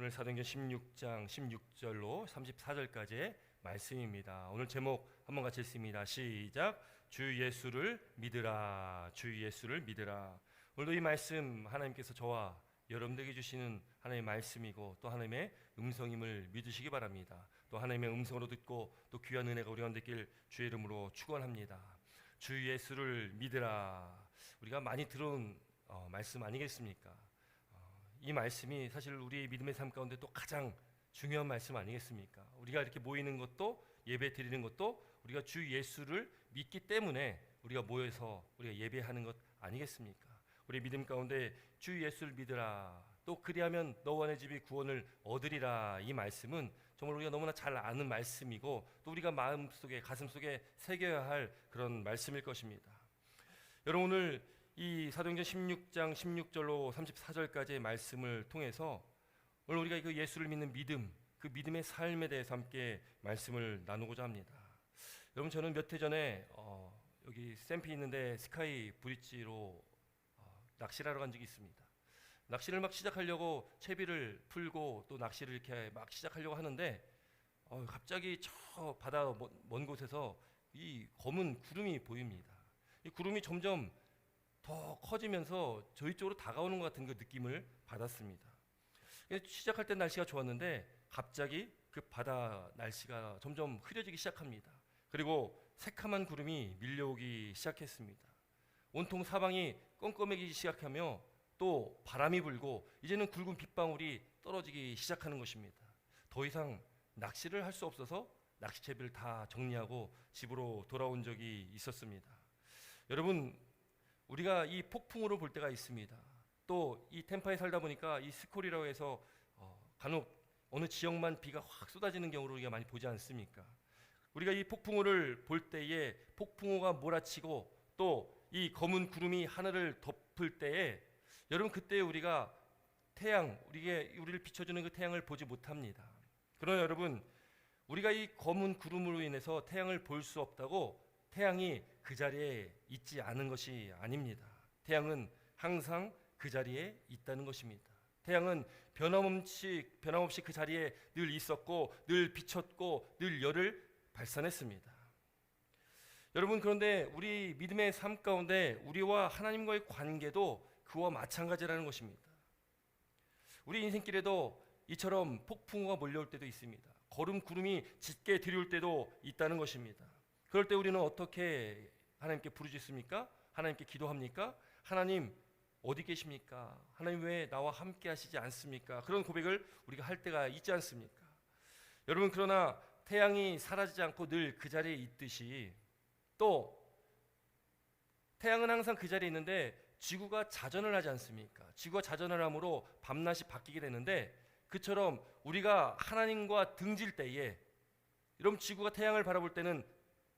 오늘 사도행전 16장 16절로 34절까지의 말씀입니다. 오늘 제목 한번 같이 읽습니다. 시작. 주 예수를 믿으라. 주 예수를 믿으라. 오늘도 이 말씀 하나님께서 저와 여러분들에게 주시는 하나님의 말씀이고 또 하나님의 음성임을 믿으시기 바랍니다. 또 하나님의 음성으로 듣고 또 귀한 은혜가 우리 가운데 있길 주의 이름으로 축원합니다. 주 예수를 믿으라. 우리가 많이 들은 말씀 아니겠습니까? 이 말씀이 사실 우리 믿음의 삶 가운데 또 가장 중요한 말씀 아니겠습니까? 우리가 이렇게 모이는 것도 예배 드리는 것도 우리가 주 예수를 믿기 때문에 우리가 모여서 우리가 예배하는 것 아니겠습니까? 우리 믿음 가운데 주 예수를 믿으라. 또 그리하면 너와 내 집이 구원을 얻으리라. 이 말씀은 정말 우리가 너무나 잘 아는 말씀이고 또 우리가 마음속에 가슴속에 새겨야 할 그런 말씀일 것입니다. 여러분 오늘 이 사도행전 16장 16절로 34절까지의 말씀을 통해서 오늘 우리가 그 예수를 믿는 믿음, 그 믿음의 삶에 대해서 함께 말씀을 나누고자 합니다. 여러분 저는 몇 해 전에 여기 샘피 있는데 스카이 브릿지로 낚시를 하러 간 적이 있습니다. 낚시를 막 시작하려고 채비를 풀고 또 낚시를 이렇게 막 시작하려고 하는데 갑자기 저 바다 먼 곳에서 이 검은 구름이 보입니다. 이 구름이 점점 더 커지면서 저희 쪽으로 다가오는 것 같은 그 느낌을 받았습니다. 시작할 때 날씨가 좋았는데 갑자기 그 바다 날씨가 점점 흐려지기 시작합니다. 그리고 새카만 구름이 밀려오기 시작했습니다. 온통 사방이 껌껌해지기 시작하며 또 바람이 불고 이제는 굵은 빗방울이 떨어지기 시작하는 것입니다. 더 이상 낚시를 할 수 없어서 낚시채비를 다 정리하고 집으로 돌아온 적이 있었습니다. 여러분 우리가 이 폭풍우를 볼 때가 있습니다. 또 이 템파에 살다 보니까 이 스콜이라고 해서 간혹 어느 지역만 비가 확 쏟아지는 경우를 우리가 많이 보지 않습니까? 우리가 이 폭풍우를 볼 때에 폭풍우가 몰아치고 또 이 검은 구름이 하늘을 덮을 때에 여러분 그때 우리가 태양, 우리를 비춰주는 그 태양을 보지 못합니다. 그러나 여러분 우리가 이 검은 구름으로 인해서 태양을 볼 수 없다고 태양이 그 자리에 있지 않은 것이 아닙니다. 태양은 항상 그 자리에 있다는 것입니다. 태양은 변함없이 그 자리에 늘 있었고 늘 비쳤고 늘 열을 발산했습니다. 여러분 그런데 우리 믿음의 삶 가운데 우리와 하나님과의 관계도 그와 마찬가지라는 것입니다. 우리 인생길에도 이처럼 폭풍우가 몰려올 때도 있습니다. 구름이 짙게 들이올 때도 있다는 것입니다. 그럴 때 우리는 어떻게 하나님께 부르짖습니까? 하나님께 기도합니까? 하나님 어디 계십니까? 하나님 왜 나와 함께 하시지 않습니까? 그런 고백을 우리가 할 때가 있지 않습니까? 여러분 그러나 태양이 사라지지 않고 늘 그 자리에 있듯이 또 태양은 항상 그 자리에 있는데 지구가 자전을 하지 않습니까? 지구가 자전을 함으로 밤낮이 바뀌게 되는데 그처럼 우리가 하나님과 등질 때에 여러분 지구가 태양을 바라볼 때는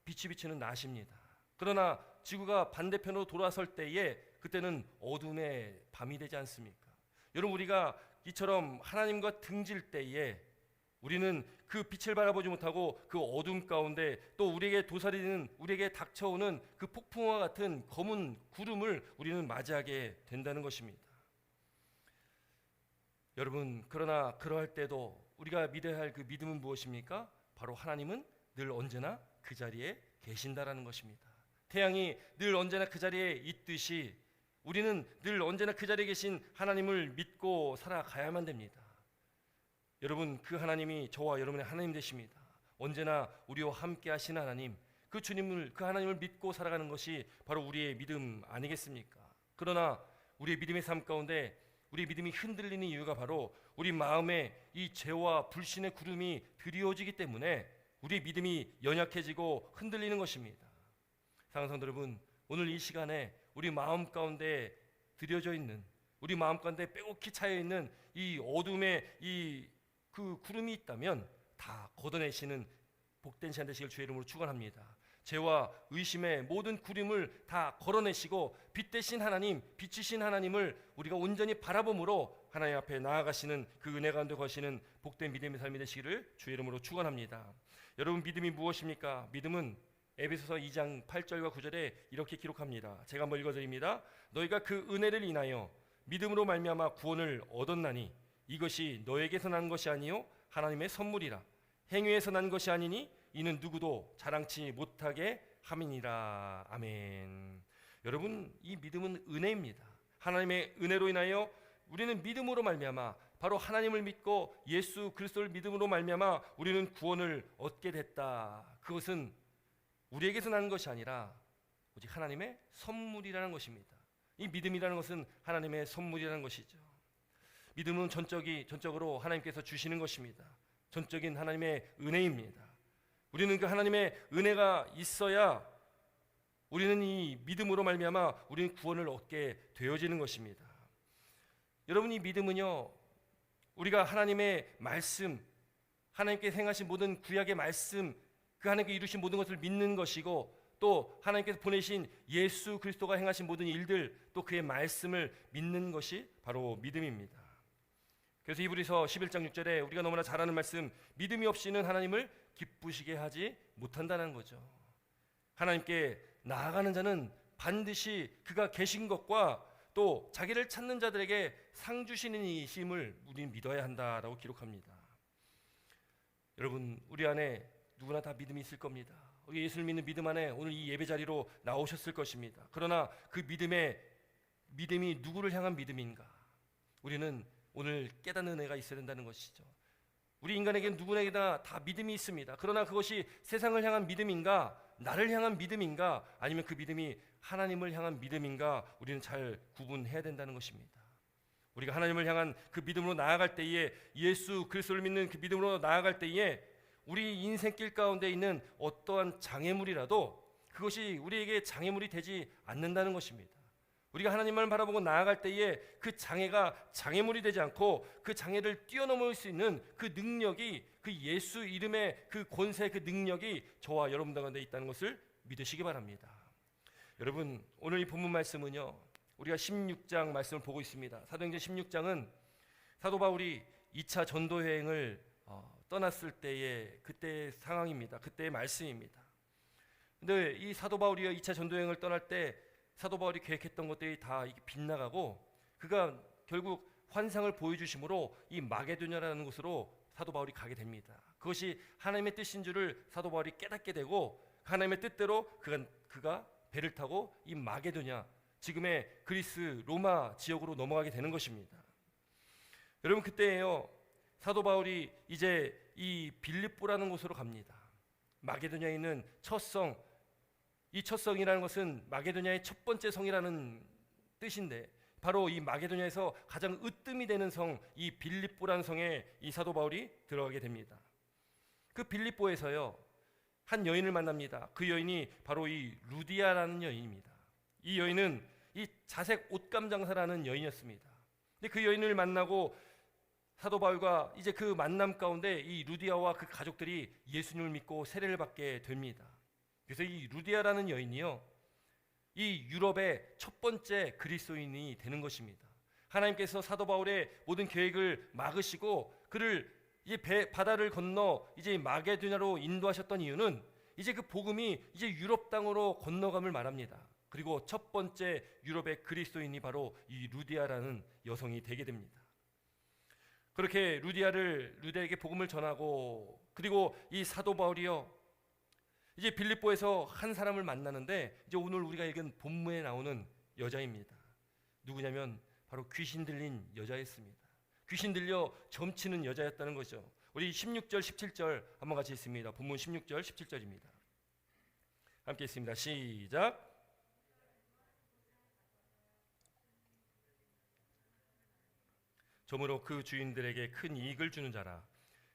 빛이 비치는 낮입니다. 그러나 지구가 반대편으로 돌아설 때에 그때는 어둠의 밤이 되지 않습니까? 여러분 우리가 이처럼 하나님과 등질 때에 우리는 그 빛을 바라보지 못하고 그 어둠 가운데 또 우리에게 닥쳐오는 그 폭풍과 같은 검은 구름을 우리는 맞이하게 된다는 것입니다. 여러분 그러나 그러할 때도 우리가 믿어야 할 그 믿음은 무엇입니까? 바로 하나님은 늘 언제나 그 자리에 계신다라는 것입니다. 태양이 늘 언제나 그 자리에 있듯이 우리는 늘 언제나 그 자리에 계신 하나님을 믿고 살아가야만 됩니다. 여러분 그 하나님이 저와 여러분의 하나님 되십니다. 언제나 우리와 함께 하신 하나님, 그 하나님을 믿고 살아가는 것이 바로 우리의 믿음 아니겠습니까? 그러나 우리의 믿음의 삶 가운데 우리 믿음이 흔들리는 이유가 바로 우리 마음에 이 죄와 불신의 구름이 드리워지기 때문에 우리 믿음이 연약해지고 흔들리는 것입니다. 사랑하는 성도 여러분, 오늘 이 시간에 우리 마음 가운데 드려져 있는 우리 마음 가운데 빼곡히 차여 있는 이 어둠의 그 구름이 있다면 다 걷어내시는 복된 시간 되시길 주의 이름으로 축원합니다. 죄와 의심의 모든 구름을 다 걸어내시고 빛 대신 하나님, 빛이신 하나님을 우리가 온전히 바라봄으로 하나님 앞에 나아가시는 그 은혜 가운데 거시는 복된 믿음의 삶이 되시기를 주의 이름으로 축원합니다. 여러분 믿음이 무엇입니까? 믿음은 에베소서 2장 8절과 9절에 이렇게 기록합니다. 제가 한번 읽어드립니다. 너희가 그 은혜를 인하여 믿음으로 말미암아 구원을 얻었나니 이것이 너에게서 난 것이 아니요 하나님의 선물이라. 행위에서 난 것이 아니니 이는 누구도 자랑치 못하게 함이니라. 아멘. 여러분, 이 믿음은 은혜입니다. 하나님의 은혜로 인하여 우리는 믿음으로 말미암아 바로 하나님을 믿고 예수 그리스도를 믿음으로 말미암아 우리는 구원을 얻게 됐다. 그것은 우리에게서 난 것이 아니라 오직 하나님의 선물이라는 것입니다. 이 믿음이라는 것은 하나님의 선물이라는 것이죠. 믿음은 전적으로 하나님께서 주시는 것입니다. 전적인 하나님의 은혜입니다. 우리는 그 하나님의 은혜가 있어야 우리는 이 믿음으로 말미암아 우리는 구원을 얻게 되어지는 것입니다. 여러분, 이 믿음은요, 우리가 하나님의 말씀, 하나님께서 행하신 모든 구약의 말씀, 그 하나님께 이루신 모든 것을 믿는 것이고, 또 하나님께서 보내신 예수 그리스도가 행하신 모든 일들, 또 그의 말씀을 믿는 것이 바로 믿음입니다. 그래서 히브리서 11장 6절에 우리가 너무나 잘 아는 말씀, 믿음이 없이는 하나님을 기쁘시게 하지 못한다는 거죠. 하나님께 나아가는 자는 반드시 그가 계신 것과 또 자기를 찾는 자들에게 상 주시는 이심을 우리는 믿어야 한다라고 기록합니다. 여러분, 우리 안에 누구나 다 믿음이 있을 겁니다. 예수를 믿는 믿음 안에 오늘 이 예배 자리로 나오셨을 것입니다. 그러나 그 믿음이 누구를 향한 믿음인가? 우리는 오늘 깨닫는 은혜가 있어야 된다는 것이죠. 우리 인간에게는 누구에게나 다 믿음이 있습니다. 그러나 그것이 세상을 향한 믿음인가, 나를 향한 믿음인가, 아니면 그 믿음이 하나님을 향한 믿음인가, 우리는 잘 구분해야 된다는 것입니다. 우리가 하나님을 향한 그 믿음으로 나아갈 때에, 예수 그리스도를 믿는 그 믿음으로 나아갈 때에 우리 인생길 가운데 있는 어떠한 장애물이라도 그것이 우리에게 장애물이 되지 않는다는 것입니다. 우리가 하나님만 바라보고 나아갈 때에 그 장애가 장애물이 되지 않고 그 장애를 뛰어넘을 수 있는 그 능력이, 그 예수 이름의 그 권세, 그 능력이 저와 여러분 가운데 있다는 것을 믿으시기 바랍니다. 여러분, 오늘 이 본문 말씀은요, 우리가 16장 말씀을 보고 있습니다. 사도행전 16장은 사도 바울이 2차 전도 여행을 떠났을 때의 그때의 상황입니다. 그때의 말씀입니다. 근데 이 사도 바울이 2차 전도 여행을 떠날 때 사도 바울이 계획했던 것들이 다 빗나가고 그가 결국 환상을 보여주심으로 이 마게도냐라는 곳으로 사도 바울이 가게 됩니다. 그것이 하나님의 뜻인 줄을 사도 바울이 깨닫게 되고 하나님의 뜻대로 그가 배를 타고 이 마게도냐, 지금의 그리스 로마 지역으로 넘어가게 되는 것입니다. 여러분, 그때예요, 사도 바울이 이제 이 빌립보라는 곳으로 갑니다. 마게도냐에 있는 첫 성, 이 첫 성이라는 것은 마게도냐의 첫 번째 성이라는 뜻인데 바로 이 마게도냐에서 가장 으뜸이 되는 성, 이 빌립보라는 성에 이 사도 바울이 들어가게 됩니다. 그 빌립보에서요, 한 여인을 만납니다. 그 여인이 바로 이 루디아라는 여인입니다. 이 여인은 이 자색 옷감 장사라는 여인이었습니다. 근데 그 여인을 만나고 사도 바울과 이제 그 만남 가운데 이 루디아와 그 가족들이 예수님을 믿고 세례를 받게 됩니다. 그래서 이 루디아라는 여인이요, 이 유럽의 첫 번째 그리스도인이 되는 것입니다. 하나님께서 사도 바울의 모든 계획을 막으시고 그를 이제 바다를 건너 이제 마게도냐로 인도하셨던 이유는 이제 그 복음이 이제 유럽 땅으로 건너감을 말합니다. 그리고 첫 번째 유럽의 그리스도인이 바로 이 루디아라는 여성이 되게 됩니다. 그렇게 루디아에게 복음을 전하고, 그리고 이 사도 바울이요, 이제 빌립보에서 한 사람을 만나는데 이제 오늘 우리가 읽은 본문에 나오는 여자입니다. 누구냐면 바로 귀신 들린 여자였습니다. 귀신 들려 점치는 여자였다는 거죠. 우리 16절 17절 한번 같이 읽습니다. 본문 16절 17절입니다. 함께 읽습니다. 시작. 저무로 그 주인들에게 큰 이익을 주는 자라.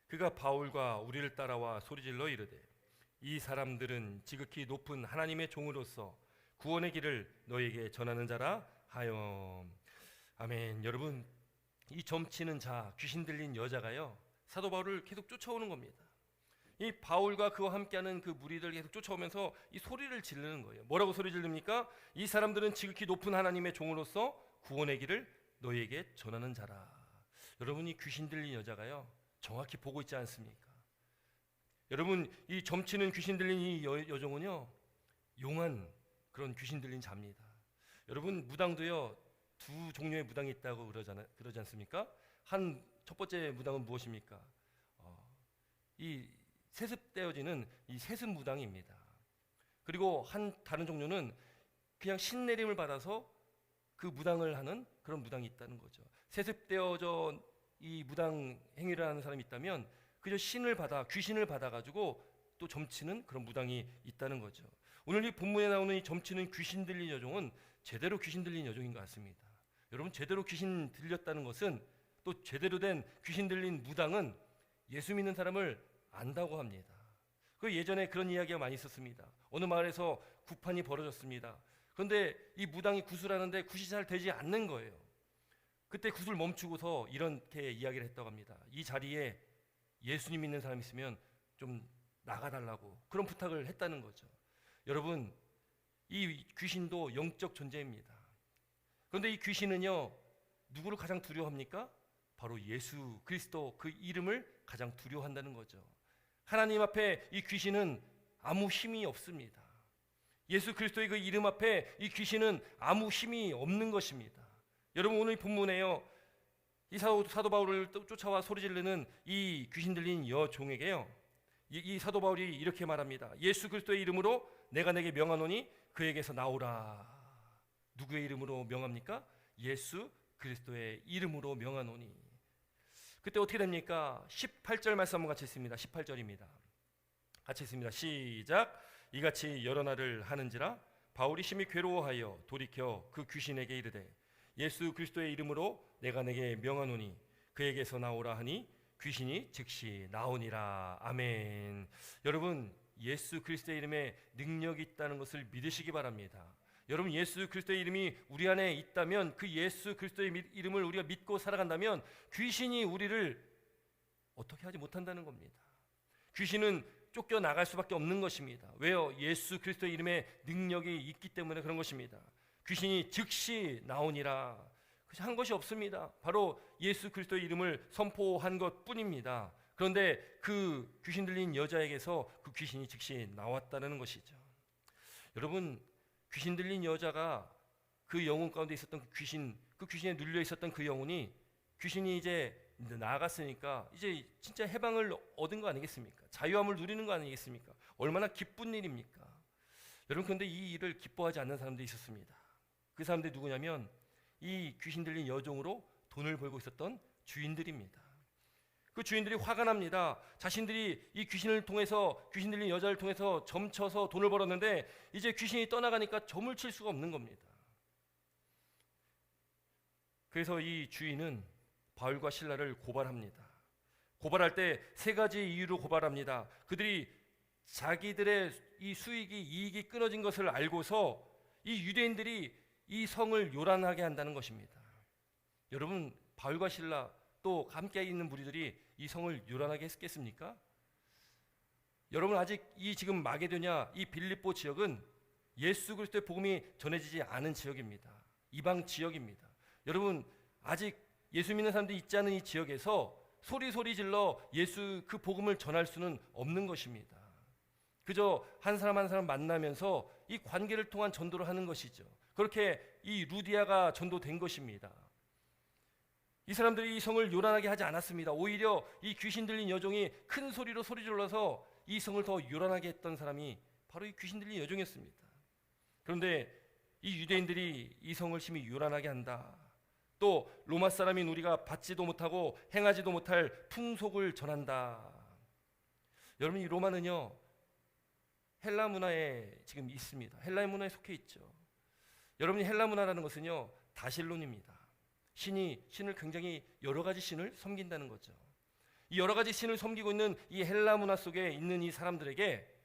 그가 바울과 우리를 따라와 소리질러 이르되 이 사람들은 지극히 높은 하나님의 종으로서 구원의 길을 너에게 전하는 자라 하여. 아멘. 여러분, 이 점치는 자, 귀신 들린 여자가요, 사도 바울을 계속 쫓아오는 겁니다. 이 바울과 그와 함께하는 그 무리들 계속 쫓아오면서 이 소리를 지르는 거예요. 뭐라고 소리 지릅니까? 이 사람들은 지극히 높은 하나님의 종으로서 구원의 길을 너에게 전하는 자라. 여러분, 이 귀신 들린 여자가요, 정확히 보고 있지 않습니까? 여러분, 이 점치는 귀신 들린 이 여종은요, 용한 그런 귀신 들린 자입니다. 여러분, 무당도요, 두 종류의 무당이 있다고 그러지 않습니까? 첫 번째 무당은 무엇입니까? 이 세습되어지는 이 세습 무당입니다. 그리고 다른 종류는 그냥 신내림을 받아서 그 무당을 하는 그런 무당이 있다는 거죠. 세습되어져 이 무당 행위를 하는 사람이 있다면 그저 귀신을 받아가지고 또 점치는 그런 무당이 있다는 거죠. 오늘 이 본문에 나오는 이 점치는 귀신 들린 여종은 제대로 귀신 들린 여종인 것 같습니다. 여러분, 제대로 귀신 들렸다는 것은, 또 제대로 된 귀신 들린 무당은 예수 믿는 사람을 안다고 합니다. 그 예전에 그런 이야기가 많이 있었습니다. 어느 마을에서 구판이 벌어졌습니다. 그런데 이 무당이 구슬하는데 굿이 잘 되지 않는 거예요. 그때 굿을 멈추고서 이렇게 이야기를 했다고 합니다. 이 자리에 예수님 믿는 사람 있으면 좀 나가달라고 그런 부탁을 했다는 거죠. 여러분, 이 귀신도 영적 존재입니다. 그런데 이 귀신은요, 누구를 가장 두려워합니까? 바로 예수 그리스도, 그 이름을 가장 두려워한다는 거죠. 하나님 앞에 이 귀신은 아무 힘이 없습니다. 예수 그리스도의 그 이름 앞에 이 귀신은 아무 힘이 없는 것입니다. 여러분, 오늘 본문에요, 이 사도 바울을 쫓아와 소리지르는 이 귀신 들린 여종에게요, 이 사도 바울이 이렇게 말합니다. 예수 그리스도의 이름으로 내가 내게 명하노니 그에게서 나오라. 누구의 이름으로 명합니까? 예수 그리스도의 이름으로 명하노니. 그때 어떻게 됩니까? 18절 말씀 한번 같이 읽습니다. 18절입니다. 같이 읽습니다. 시작. 이같이 여러 날을 하는지라 바울이 심히 괴로워하여 돌이켜 그 귀신에게 이르되 예수 그리스도의 이름으로 내가 내게 명하노니 그에게서 나오라 하니 귀신이 즉시 나오니라. 아멘. 여러분, 예수 그리스도의 이름에 능력이 있다는 것을 믿으시기 바랍니다. 여러분, 예수 그리스도의 이름이 우리 안에 있다면, 그 예수 그리스도의 이름을 우리가 믿고 살아간다면 귀신이 우리를 어떻게 하지 못한다는 겁니다. 귀신은 쫓겨나갈 수밖에 없는 것입니다. 왜요? 예수 그리스도의 이름에 능력이 있기 때문에 그런 것입니다. 귀신이 즉시 나오니라. 한 것이 없습니다. 바로 예수 그리스도의 이름을 선포한 것뿐입니다. 그런데 그 귀신 들린 여자에게서 그 귀신이 즉시 나왔다는 것이죠. 여러분, 귀신 들린 여자가 그 영혼 가운데 있었던 그 귀신에 눌려 있었던 그 영혼이, 귀신이 이제 나갔으니까 이제 진짜 해방을 얻은 거 아니겠습니까? 자유함을 누리는 거 아니겠습니까? 얼마나 기쁜 일입니까? 여러분, 그런데 이 일을 기뻐하지 않는 사람들이 있었습니다. 그 사람들이 누구냐면 이 귀신 들린 여종으로 돈을 벌고 있었던 주인들입니다. 그 주인들이 화가 납니다. 자신들이 이 귀신 들린 여자를 통해서 점쳐서 돈을 벌었는데 이제 귀신이 떠나가니까 점을 칠 수가 없는 겁니다. 그래서 이 주인은 바울과 실라를 고발합니다. 고발할 때 세 가지 이유로 고발합니다. 그들이 자기들의 이 이익이 끊어진 것을 알고서 이 유대인들이 이 성을 요란하게 한다는 것입니다. 여러분, 바울과 실라 또 함께 있는 무리들이 이 성을 요란하게 했겠습니까? 여러분, 아직 이 지금 마게도냐, 이 빌립보 지역은 예수 그리스도의 복음이 전해지지 않은 지역입니다. 이방 지역입니다. 여러분, 아직 예수 믿는 사람들이 있지 않은 이 지역에서 소리 질러 예수 그 복음을 전할 수는 없는 것입니다. 그저 한 사람 한 사람 만나면서 이 관계를 통한 전도를 하는 것이죠. 그렇게 이 루디아가 전도된 것입니다. 이 사람들이 이 성을 요란하게 하지 않았습니다. 오히려 이 귀신 들린 여종이 큰 소리로 소리 질러서 이 성을 더 요란하게 했던 사람이 바로 이 귀신 들린 여종이었습니다. 그런데 이 유대인들이 이 성을 심히 요란하게 한다. 또 로마 사람인 우리가 받지도 못하고 행하지도 못할 풍속을 전한다. 여러분, 이 로마는요, 헬라 문화에 지금 있습니다. 헬라 문화에 속해 있죠. 여러분이 헬라 문화라는 것은요, 다실론입니다. 신을 굉장히 여러 가지 신을 섬긴다는 거죠. 이 여러 가지 신을 섬기고 있는 이 헬라 문화 속에 있는 이 사람들에게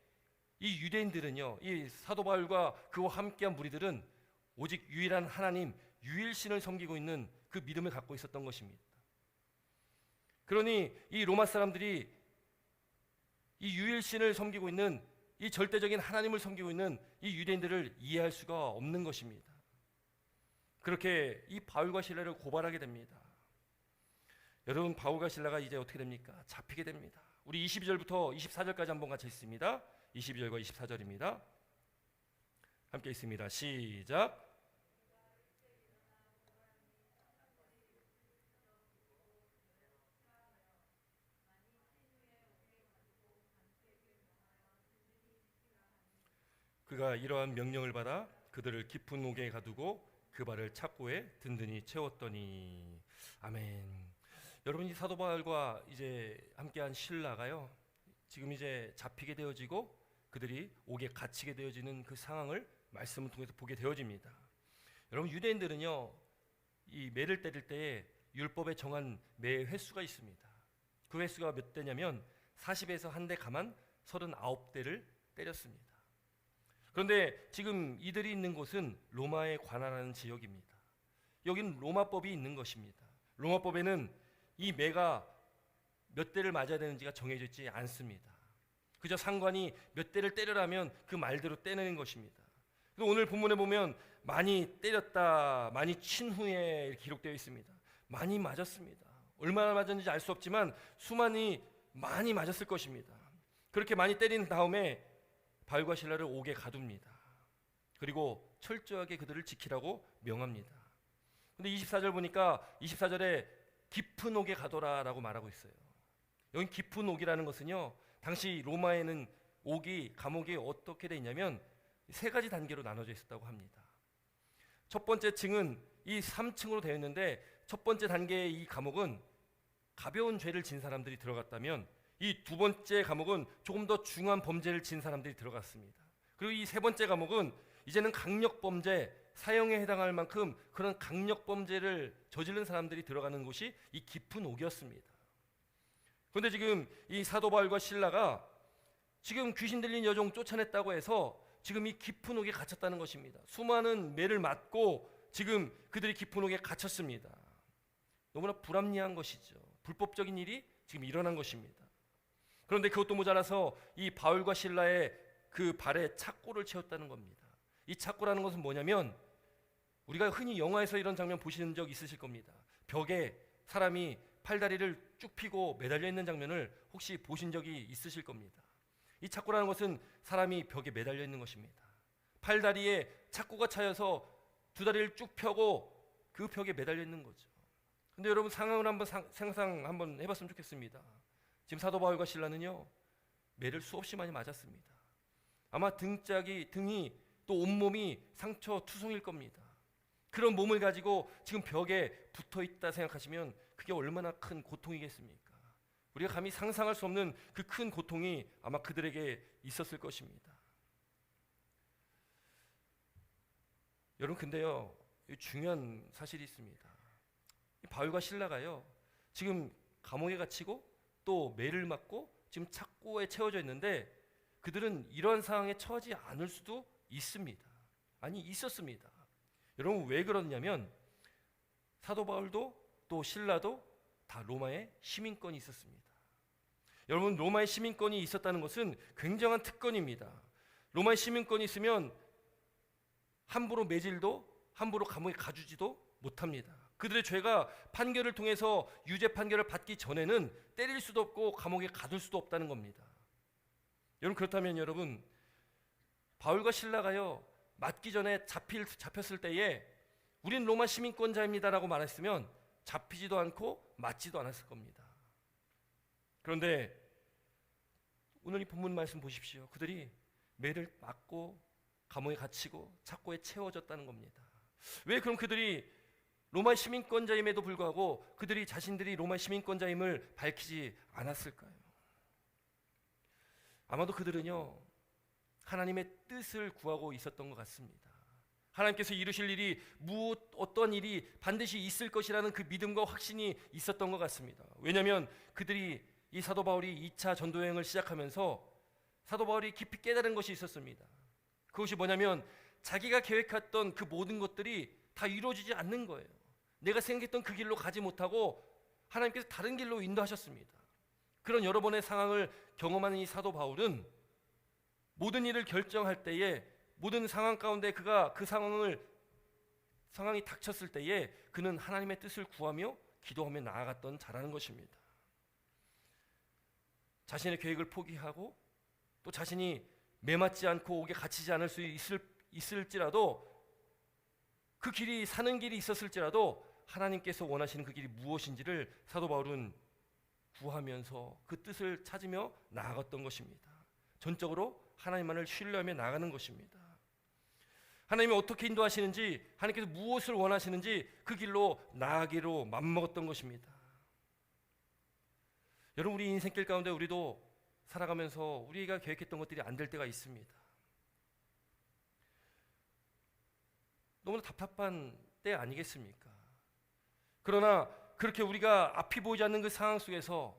이 유대인들은요, 이 사도 바울과 그와 함께한 무리들은 오직 유일한 하나님, 유일신을 섬기고 있는 그 믿음을 갖고 있었던 것입니다. 그러니 이 로마 사람들이 이 유일신을 섬기고 있는, 이 절대적인 하나님을 섬기고 있는 이 유대인들을 이해할 수가 없는 것입니다. 그렇게 이 바울과 실라를 고발하게 됩니다. 여러분, 바울과 실라가 이제 어떻게 됩니까? 잡히게 됩니다. 우리 22절부터 24절까지 한번 같이 읽습니다. 22절과 24절입니다. 함께 읽습니다. 시작. 그가 이러한 명령을 받아 그들을 깊은 옥에 가두고 그 발을 착고에 든든히 채웠더니. 아멘. 여러분, 이 사도 바울과 이제 함께한 신라가요, 지금 이제 잡히게 되어지고 그들이 옥에 갇히게 되어지는 그 상황을 말씀을 통해서 보게 되어집니다. 여러분, 유대인들은요, 이 매를 때릴 때에 율법에 정한 매의 횟수가 있습니다. 그 횟수가 몇 대냐면 40에서 한 대 가만 39대를 때렸습니다. 그런데 지금 이들이 있는 곳은 로마에 관할하는 지역입니다. 여기는 로마법이 있는 것입니다. 로마법에는 이 매가 몇 대를 맞아야 되는지가 정해져 있지 않습니다. 그저 상관이 몇 대를 때려라면 그 말대로 때리는 것입니다. 오늘 본문에 보면 많이 때렸다, 많이 친 후에 기록되어 있습니다. 많이 맞았습니다. 얼마나 맞았는지 알 수 없지만 수많이 많이 맞았을 것입니다. 그렇게 많이 때린 다음에 바울과 실라를 옥에 가둡니다. 그리고 철저하게 그들을 지키라고 명합니다. 근데 24절 보니까 24절에 깊은 옥에 가둬라라고 말하고 있어요. 여기 깊은 옥이라는 것은요, 당시 로마에는 옥이, 감옥이 어떻게 돼 있냐면 세 가지 단계로 나눠져 있었다고 합니다. 첫 번째 층은 이 3층으로 되어 있는데, 첫 번째 단계의 이 감옥은 가벼운 죄를 진 사람들이 들어갔다면, 이 두 번째 감옥은 조금 더 중한 범죄를 진 사람들이 들어갔습니다. 그리고 이 세 번째 감옥은 이제는 강력범죄, 사형에 해당할 만큼 그런 강력범죄를 저지른 사람들이 들어가는 곳이 이 깊은 옥이었습니다. 그런데 지금 이 사도 바울과 실라가 지금 귀신 들린 여종 쫓아냈다고 해서 지금 이 깊은 옥에 갇혔다는 것입니다. 수많은 매를 맞고 지금 그들이 깊은 옥에 갇혔습니다. 너무나 불합리한 것이죠. 불법적인 일이 지금 일어난 것입니다. 그런데 그것도 모자라서 이 바울과 실라의 그 발에 착고를 채웠다는 겁니다. 이 착고라는 것은 뭐냐면, 우리가 흔히 영화에서 이런 장면 보시는 적 있으실 겁니다. 벽에 사람이 팔다리를 쭉 펴고 매달려 있는 장면을 혹시 보신 적이 있으실 겁니다. 이 착고라는 것은 사람이 벽에 매달려 있는 것입니다. 팔다리에 착고가 차여서 두 다리를 쭉 펴고 그 벽에 매달려 있는 거죠. 근데 여러분, 상황을 한번 상상 한번 해봤으면 좋겠습니다. 지금 사도 바울과 실라는요, 매를 수없이 많이 맞았습니다. 아마 등이 또 온몸이 상처 투성일 겁니다. 그런 몸을 가지고 지금 벽에 붙어 있다 생각하시면 그게 얼마나 큰 고통이겠습니까? 우리가 감히 상상할 수 없는 그 큰 고통이 아마 그들에게 있었을 것입니다. 여러분, 근데요, 중요한 사실이 있습니다. 바울과 실라가요, 지금 감옥에 갇히고 또 매를 맞고 지금 착고에 채워져 있는데, 그들은 이러한 상황에 처하지 않을 수도 있습니다. 아니, 있었습니다. 여러분, 왜 그러냐면 사도 바울도 또 실라도 다 로마의 시민권이 있었습니다. 여러분, 로마의 시민권이 있었다는 것은 굉장한 특권입니다. 로마의 시민권이 있으면 함부로 매질도, 함부로 감옥에 가두지도 못합니다. 그들의 죄가 판결을 통해서 유죄 판결을 받기 전에는 때릴 수도 없고 감옥에 가둘 수도 없다는 겁니다. 여러분, 그렇다면 여러분, 바울과 실라가요, 맞기 전에 잡혔을 때에 우린 로마 시민권자입니다라고 말했으면 잡히지도 않고 맞지도 않았을 겁니다. 그런데 오늘 이 본문 말씀 보십시오. 그들이 매를 맞고 감옥에 갇히고 착고에 채워졌다는 겁니다. 왜 그럼 그들이 로마 시민권자임에도 불구하고 그들이 자신들이 로마 시민권자임을 밝히지 않았을까요? 아마도 그들은요, 하나님의 뜻을 구하고 있었던 것 같습니다. 하나님께서 이루실 일이 어떤 일이 반드시 있을 것이라는 그 믿음과 확신이 있었던 것 같습니다. 왜냐하면 그들이 이 사도 바울이 2차 전도여행을 시작하면서 사도 바울이 깊이 깨달은 것이 있었습니다. 그것이 뭐냐면 자기가 계획했던 그 모든 것들이 다 이루어지지 않는 거예요. 내가 생각했던 그 길로 가지 못하고 하나님께서 다른 길로 인도하셨습니다. 그런 여러 번의 상황을 경험하는 이 사도 바울은 모든 일을 결정할 때에, 모든 상황 가운데 그가 그 상황이 닥쳤을 때에 그는 하나님의 뜻을 구하며 기도하며 나아갔던 자라는 것입니다. 자신의 계획을 포기하고 또 자신이 매맞지 않고 옥에 갇히지 않을 수 있을지라도, 그 길이 사는 길이 있었을지라도 하나님께서 원하시는 그 길이 무엇인지를 사도 바울은 구하면서 그 뜻을 찾으며 나아갔던 것입니다. 전적으로 하나님만을 신뢰하며 나아가는 것입니다. 하나님이 어떻게 인도하시는지, 하나님께서 무엇을 원하시는지 그 길로 나아가기로 맘먹었던 것입니다. 여러분, 우리 인생길 가운데 우리도 살아가면서 우리가 계획했던 것들이 안 될 때가 있습니다. 너무나 답답한 때 아니겠습니까? 그러나 그렇게 우리가 앞이 보이지 않는 그 상황 속에서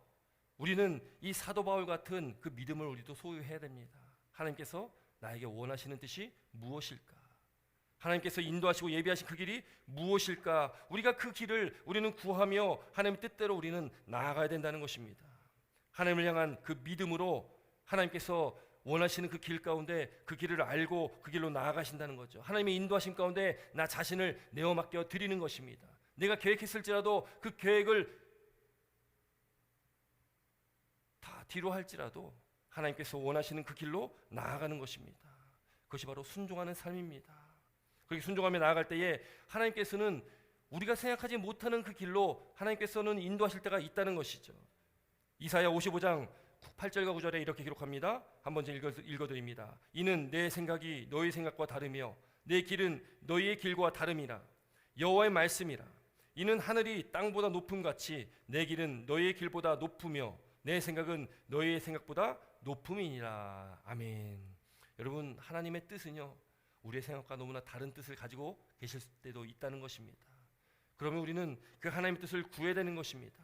우리는 이 사도 바울 같은 그 믿음을 우리도 소유해야 됩니다. 하나님께서 나에게 원하시는 뜻이 무엇일까? 하나님께서 인도하시고 예비하신 그 길이 무엇일까? 우리가 그 길을 우리는 구하며 하나님의 뜻대로 우리는 나아가야 된다는 것입니다. 하나님을 향한 그 믿음으로 하나님께서 원하시는 그 길 가운데 그 길을 알고 그 길로 나아가신다는 거죠. 하나님의 인도하심 가운데 나 자신을 내어 맡겨 드리는 것입니다. 내가 계획했을지라도 그 계획을 다 뒤로 할지라도 하나님께서 원하시는 그 길로 나아가는 것입니다. 그것이 바로 순종하는 삶입니다. 그렇게 순종하며 나아갈 때에 하나님께서는 우리가 생각하지 못하는 그 길로 하나님께서는 인도하실 때가 있다는 것이죠. 이사야 55장 8절과 9절에 이렇게 기록합니다. 한번 읽어드립니다. 이는 내 생각이 너희 생각과 다르며 내 길은 너희의 길과 다름이라. 여호와의 말씀이라. 이는 하늘이 땅보다 높음 같이 내 길은 너희의 길보다 높으며 내 생각은 너희의 생각보다 높음이니라. 아멘. 여러분, 하나님의 뜻은요, 우리의 생각과 너무나 다른 뜻을 가지고 계실 때도 있다는 것입니다. 그러면 우리는 그 하나님의 뜻을 구해야 되는 것입니다.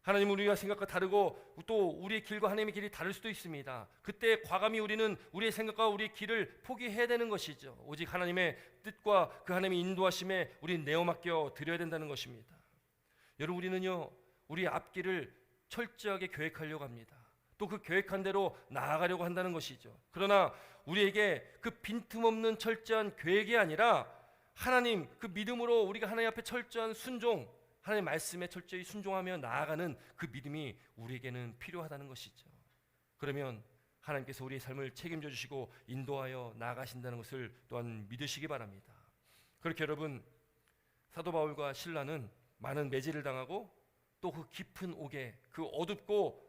하나님은 우리가 생각과 다르고 또 우리의 길과 하나님의 길이 다를 수도 있습니다. 그때 과감히 우리는 우리의 생각과 우리의 길을 포기해야 되는 것이죠. 오직 하나님의 뜻과 그 하나님의 인도하심에 우리는 내어 맡겨 드려야 된다는 것입니다. 여러분, 우리는요, 우리의 앞길을 철저하게 계획하려고 합니다. 또 그 계획한 대로 나아가려고 한다는 것이죠. 그러나 우리에게 그 빈틈없는 철저한 계획이 아니라 하나님 그 믿음으로 우리가 하나님 앞에 철저한 순종, 하나님의 말씀에 철저히 순종하며 나아가는 그 믿음이 우리에게는 필요하다는 것이죠. 그러면 하나님께서 우리의 삶을 책임져 주시고 인도하여 나아가신다는 것을 또한 믿으시기 바랍니다. 그렇게 여러분, 사도 바울과 실라는 많은 매질을 당하고 또 그 깊은 옥에, 그 어둡고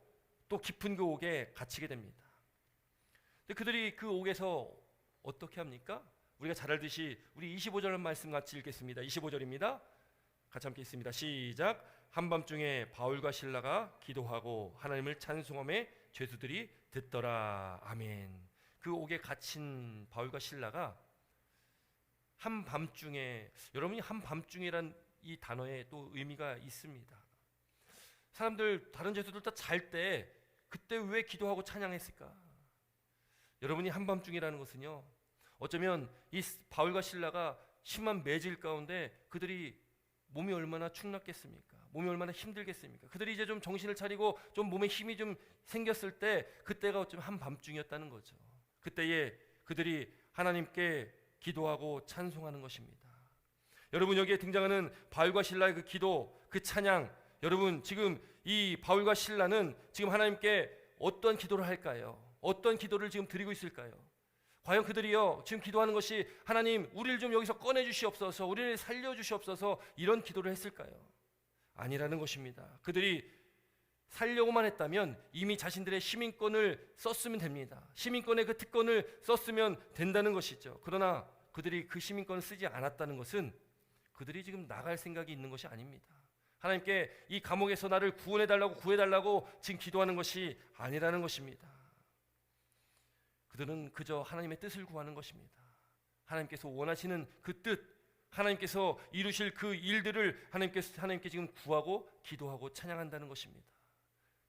또 깊은 그 옥에 갇히게 됩니다. 근데 그들이 그 옥에서 어떻게 합니까? 우리가 잘 알듯이 우리 25절 말씀 같이 읽겠습니다. 25절입니다. 같이 함께 읽습니다. 시작. 한밤중에 바울과 실라가 기도하고 하나님을 찬송하며 죄수들이 듣더라. 아멘. 그 옥에 갇힌 바울과 실라가 한밤중에, 여러분이 한밤중이란 이 단어에 또 의미가 있습니다. 사람들, 다른 죄수들 다 잘 때 그때 왜 기도하고 찬양했을까? 여러분이 한밤중이라는 것은요, 어쩌면 이 바울과 실라가 심한 매질 가운데 그들이 몸이 얼마나 축났겠습니까? 몸이 얼마나 힘들겠습니까? 그들이 이제 좀 정신을 차리고 좀 몸에 힘이 좀 생겼을 때 그때가 어쩌면 한밤중이었다는 거죠. 그때에 그들이 하나님께 기도하고 찬송하는 것입니다. 여러분, 여기에 등장하는 바울과 실라의 그 기도, 그 찬양, 여러분 지금 이 바울과 실라는 지금 하나님께 어떤 기도를 할까요? 어떤 기도를 지금 드리고 있을까요? 과연 그들이요, 지금 기도하는 것이 하나님 우리를 좀 여기서 꺼내 주시옵소서, 우리를 살려 주시옵소서, 이런 기도를 했을까요? 아니라는 것입니다. 그들이 살려고만 했다면 이미 자신들의 시민권을 썼으면 됩니다. 시민권의 그 특권을 썼으면 된다는 것이죠. 그러나 그들이 그 시민권을 쓰지 않았다는 것은 그들이 지금 나갈 생각이 있는 것이 아닙니다. 하나님께 이 감옥에서 나를 구원해달라고 구해달라고 지금 기도하는 것이 아니라는 것입니다. 그들은 그저 하나님의 뜻을 구하는 것입니다. 하나님께서 원하시는 그 뜻, 하나님께서 이루실 그 일들을 하나님께 지금 구하고 기도하고 찬양한다는 것입니다.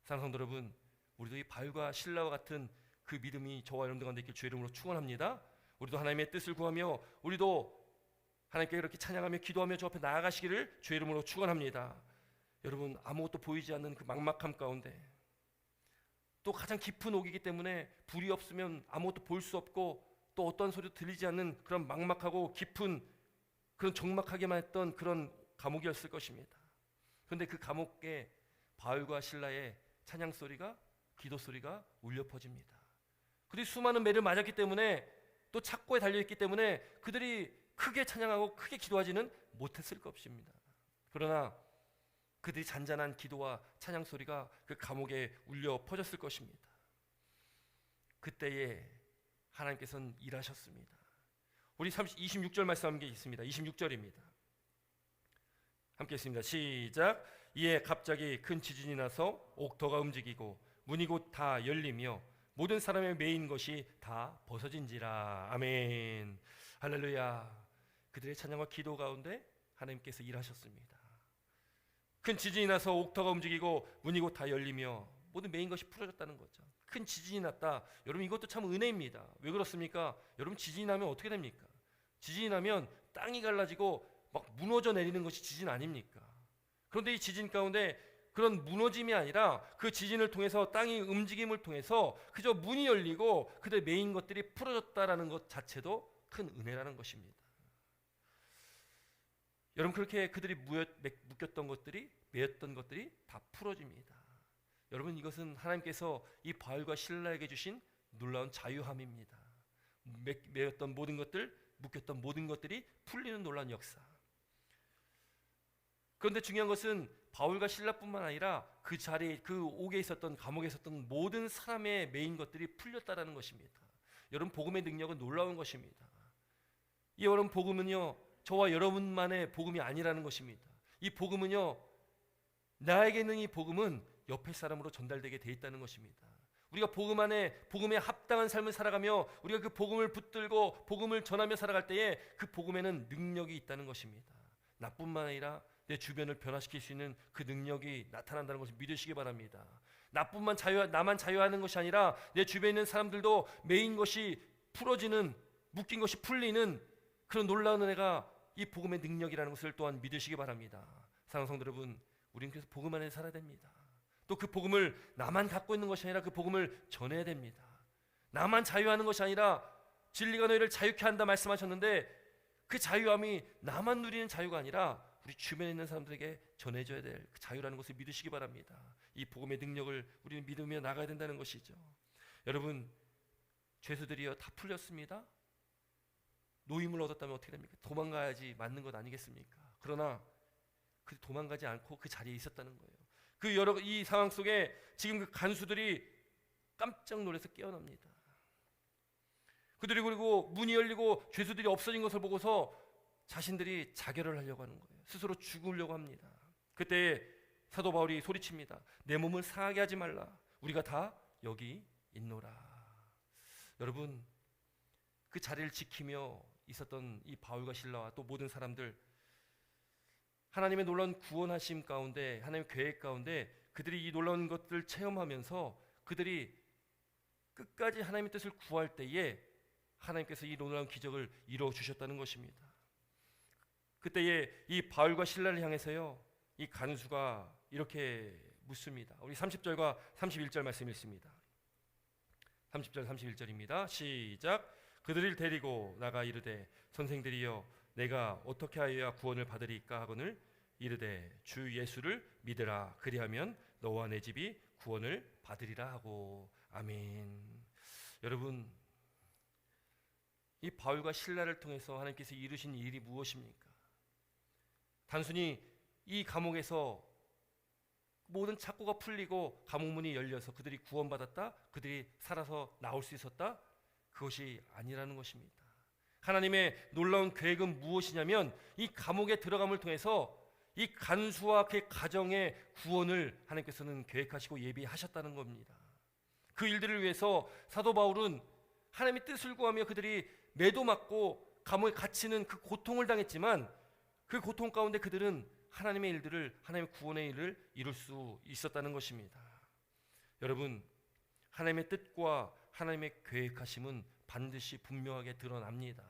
사랑하는 성도 여러분, 우리도 이 바울과 실라와 같은 그 믿음이 저와 여러분들 가운데 있길 주의 이름으로 축원합니다. 우리도 하나님의 뜻을 구하며 우리도 하나님께 그렇게 찬양하며 기도하며 저 앞에 나아가시기를 주의 이름으로 축원합니다. 여러분, 아무것도 보이지 않는 그 막막함 가운데, 또 가장 깊은 옥이기 때문에 불이 없으면 아무것도 볼 수 없고 또 어떤 소리도 들리지 않는 그런 막막하고 깊은 그런 적막하게만 했던 그런 감옥이었을 것입니다. 그런데 그 감옥에 바울과 실라의 찬양 소리가, 기도 소리가 울려 퍼집니다. 그들이 수많은 매를 맞았기 때문에 또 착고에 달려있기 때문에 그들이 크게 찬양하고 크게 기도하지는 못했을 것입니다. 그러나 그들이 잔잔한 기도와 찬양 소리가 그 감옥에 울려 퍼졌을 것입니다. 그때에 하나님께서는 일하셨습니다. 우리 26절 말씀 함께 있습니다. 26절입니다. 함께 있습니다. 시작. 이에 갑자기 큰 지진이 나서 옥터가 움직이고 문이 곧 다 열리며 모든 사람의 매인 것이 다 벗어진지라. 아멘. 할렐루야. 그들의 찬양과 기도 가운데 하나님께서 일하셨습니다. 큰 지진이 나서 옥터가 움직이고 문이 곧 다 열리며 모든 매인 것이 풀어졌다는 거죠. 큰 지진이 났다. 여러분, 이것도 참 은혜입니다. 왜 그렇습니까? 여러분, 지진이 나면 어떻게 됩니까? 지진이 나면 땅이 갈라지고 막 무너져 내리는 것이 지진 아닙니까? 그런데 이 지진 가운데 그런 무너짐이 아니라 그 지진을 통해서 땅의 움직임을 통해서 그저 문이 열리고 그들의 매인 것들이 풀어졌다라는 것 자체도 큰 은혜라는 것입니다. 여러분, 그렇게 그들이 묶였던 것들이, 매였던 것들이 다 풀어집니다. 여러분, 이것은 하나님께서 이 바울과 실라에게 주신 놀라운 자유함입니다. 매였던 모든 것들, 묶였던 모든 것들이 풀리는 놀라운 역사. 그런데 중요한 것은 바울과 실라뿐만 아니라 그 자리에, 그 옥에 있었던, 감옥에 있었던 모든 사람의 매인 것들이 풀렸다라는 것입니다. 여러분, 복음의 능력은 놀라운 것입니다. 이 여러분, 복음은요, 저와 여러분만의 복음이 아니라는 것입니다. 이 복음은요, 나에게 있는 이 복음은 옆에 사람으로 전달되게 돼 있다는 것입니다. 우리가 복음 안에, 복음에 합당한 삶을 살아가며 우리가 그 복음을 붙들고 복음을 전하며 살아갈 때에 그 복음에는 능력이 있다는 것입니다. 나뿐만 아니라 내 주변을 변화시킬 수 있는 그 능력이 나타난다는 것을 믿으시기 바랍니다. 나만 자유하는 것이 아니라 내 주변에 있는 사람들도 매인 것이 풀어지는, 묶인 것이 풀리는 그런 놀라운 은혜가 이 복음의 능력이라는 것을 또한 믿으시기 바랍니다. 사랑하는 성도 여러분, 우리는 그래서 복음 안에 살아야 됩니다. 또 그 복음을 나만 갖고 있는 것이 아니라 그 복음을 전해야 됩니다. 나만 자유하는 것이 아니라 진리가 너희를 자유케 한다 말씀하셨는데 그 자유함이 나만 누리는 자유가 아니라 우리 주변에 있는 사람들에게 전해져야 될 그 자유라는 것을 믿으시기 바랍니다. 이 복음의 능력을 우리는 믿으며 나가야 된다는 것이죠. 여러분, 죄수들이요 다 풀렸습니다. 노임을 얻었다면 어떻게 됩니까? 도망가야지 맞는 것 아니겠습니까? 그러나 그 도망가지 않고 그 자리에 있었다는 거예요. 이 상황 속에 지금 그 간수들이 깜짝 놀라서 깨어납니다. 그들이 그리고 문이 열리고 죄수들이 없어진 것을 보고서 자신들이 자결을 하려고 하는 거예요. 스스로 죽으려고 합니다. 그때 사도 바울이 소리칩니다. 내 몸을 상하게 하지 말라. 우리가 다 여기 있노라. 여러분, 그 자리를 지키며 있었던 이 바울과 실라와 또 모든 사람들, 하나님의 놀라운 구원하심 가운데, 하나님의 계획 가운데 그들이 이 놀라운 것들을 체험하면서 그들이 끝까지 하나님의 뜻을 구할 때에 하나님께서 이 놀라운 기적을 이루어 주셨다는 것입니다. 그때에 이 바울과 실라를 향해서요, 이 간수가 이렇게 묻습니다. 우리 30절과 31절 말씀 읽습니다. 30절 31절입니다. 시작. 그들을 데리고 나가 이르되 선생들이여 내가 어떻게 하여야 구원을 받으리까 하거늘 이르되 주 예수를 믿으라. 그리하면 너와 내 집이 구원을 받으리라 하고. 아멘. 여러분, 이 바울과 실라를 통해서 하나님께서 이루신 일이 무엇입니까? 단순히 이 감옥에서 모든 착고가 풀리고 감옥문이 열려서 그들이 구원받았다, 그들이 살아서 나올 수 있었다, 그것이 아니라는 것입니다. 하나님의 놀라운 계획은 무엇이냐면 이 감옥에 들어감을 통해서 이 간수와 그의 가정의 구원을 하나님께서는 계획하시고 예비하셨다는 겁니다. 그 일들을 위해서 사도 바울은 하나님의 뜻을 구하며 그들이 매도 맞고 감옥에 갇히는 그 고통을 당했지만 그 고통 가운데 그들은 하나님의 일들을, 하나님의 구원의 일을 이룰 수 있었다는 것입니다. 여러분, 하나님의 뜻과 하나님의 계획하심은 반드시 분명하게 드러납니다.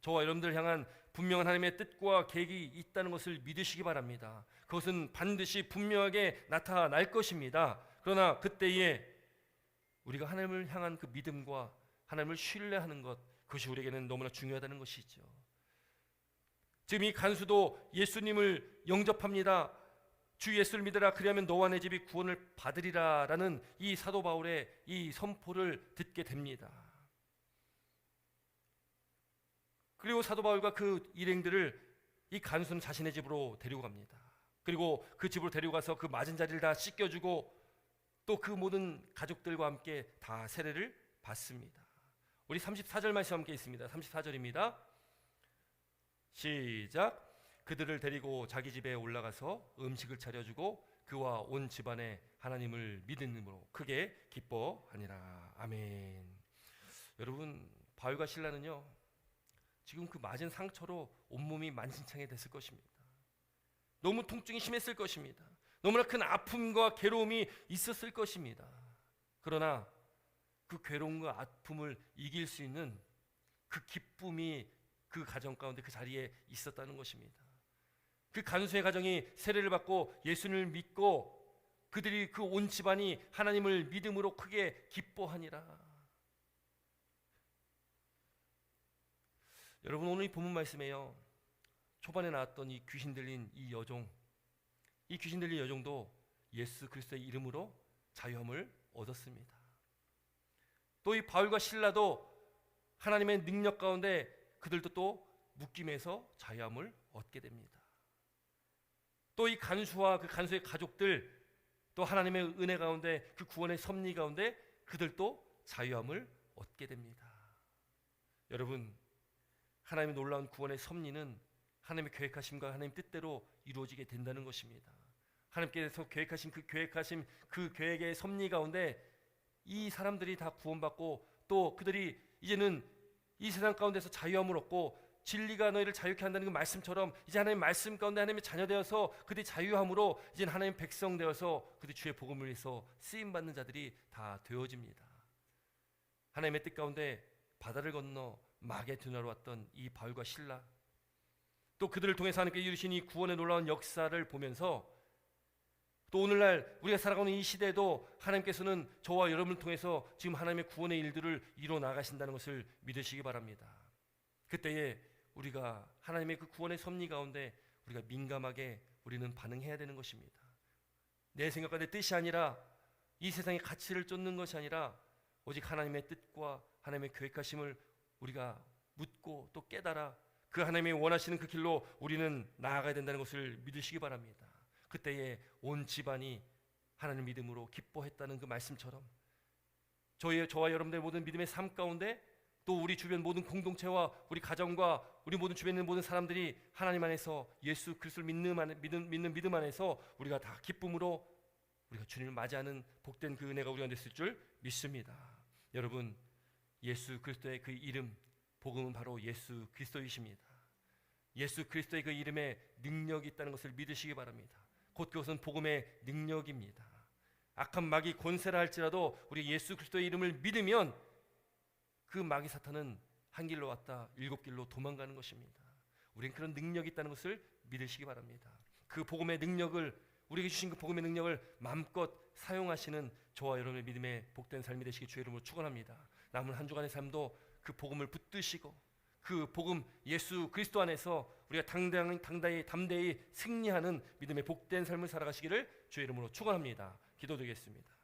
저와 여러분들 향한 분명한 하나님의 뜻과 계획이 있다는 것을 믿으시기 바랍니다. 그것은 반드시 분명하게 나타날 것입니다. 그러나 그때에 우리가 하나님을 향한 그 믿음과 하나님을 신뢰하는 것, 그것이 우리에게는 너무나 중요하다는 것이죠. 지금 이 간수도 예수님을 영접합니다. 주 예수를 믿으라. 그리하면 너와 내 집이 구원을 받으리라 라는 이 사도 바울의 이 선포를 듣게 됩니다. 그리고 사도 바울과 그 일행들을 이 간수는 자신의 집으로 데리고 갑니다. 그리고 그 집으로 데리고 가서 그 맞은 자리를 다 씻겨주고 또 그 모든 가족들과 함께 다 세례를 받습니다. 우리 34절 말씀 함께 있습니다. 34절입니다. 시작. 그들을 데리고 자기 집에 올라가서 음식을 차려주고 그와 온 집안에 하나님을 믿음으로 크게 기뻐하니라. 아멘. 여러분, 바울과 실라는요, 지금 그 맞은 상처로 온몸이 만신창이 됐을 것입니다. 너무 통증이 심했을 것입니다. 너무나 큰 아픔과 괴로움이 있었을 것입니다. 그러나 그 괴로움과 아픔을 이길 수 있는 그 기쁨이 그 가정 가운데 그 자리에 있었다는 것입니다. 그 간수의 가정이 세례를 받고 예수님을 믿고 그들이 그 온 집안이 하나님을 믿음으로 크게 기뻐하니라. 여러분, 오늘 이 본문 말씀에요, 초반에 나왔던 이 귀신 들린 이 여종, 이 귀신 들린 여종도 예수 그리스도의 이름으로 자유함을 얻었습니다. 또 이 바울과 실라도 하나님의 능력 가운데 그들도 또 묶임에서 자유함을 얻게 됩니다. 또 이 간수와 그 간수의 가족들, 또 하나님의 은혜 가운데 그 구원의 섭리 가운데 그들도 자유함을 얻게 됩니다. 여러분, 하나님의 놀라운 구원의 섭리는 하나님의 계획하심과 하나님의 뜻대로 이루어지게 된다는 것입니다. 하나님께서 계획하신 그 계획의 섭리 가운데 이 사람들이 다 구원받고 또 그들이 이제는 이 세상 가운데서 자유함을 얻고 진리가 너희를 자유케 한다는 그 말씀처럼 이제 하나님의 말씀 가운데 하나님의 자녀 되어서 그들이 자유함으로 이제 하나님의 백성 되어서 그들이 주의 복음을 위해서 쓰임받는 자들이 다 되어집니다. 하나님의 뜻 가운데 바다를 건너 마게도나로 왔던 이 바울과 실라, 또 그들을 통해서 하나님께 이루신 이 구원의 놀라운 역사를 보면서 또 오늘날 우리가 살아가는 이 시대에도 하나님께서는 저와 여러분을 통해서 지금 하나님의 구원의 일들을 이루어 나가신다는 것을 믿으시기 바랍니다. 그때에 우리가 하나님의 그 구원의 섭리 가운데 우리가 민감하게 우리는 반응해야 되는 것입니다. 내 생각과 내 뜻이 아니라 이 세상의 가치를 쫓는 것이 아니라 오직 하나님의 뜻과 하나님의 계획하심을 우리가 묻고 또 깨달아 그 하나님이 원하시는 그 길로 우리는 나아가야 된다는 것을 믿으시기 바랍니다. 그때에 온 집안이 하나님 믿음으로 기뻐했다는 그 말씀처럼 저와 여러분들의 모든 믿음의 삶 가운데 또 우리 주변 모든 공동체와 우리 가정과 우리 모든 주변에 있는 모든 사람들이 하나님 안에서 예수 그리스도를 믿는 믿음 안에서 우리가 다 기쁨으로 우리가 주님을 맞이하는 복된 그 은혜가 우리가 됐을 줄 믿습니다. 여러분, 예수 그리스도의 그 이름, 복음은 바로 예수 그리스도이십니다. 예수 그리스도의 그 이름에 능력이 있다는 것을 믿으시기 바랍니다. 곧 그것은 복음의 능력입니다. 악한 마귀 권세라 할지라도 우리 예수 그리스도의 이름을 믿으면 그 마귀 사탄은 한 길로 왔다 7길로 도망가는 것입니다. 우리는 그런 능력이 있다는 것을 믿으시기 바랍니다. 그 복음의 능력을, 우리에게 주신 그 복음의 능력을 마음껏 사용하시는 저와 여러분의 믿음의 복된 삶이 되시기 주의 이름으로 축원합니다. 남은 한 주간의 삶도 그 복음을 붙드시고 그 복음 예수 그리스도 안에서 우리가 담대히 승리하는 믿음의 복된 삶을 살아가시기를 주의 이름으로 축원합니다. 기도드리겠습니다.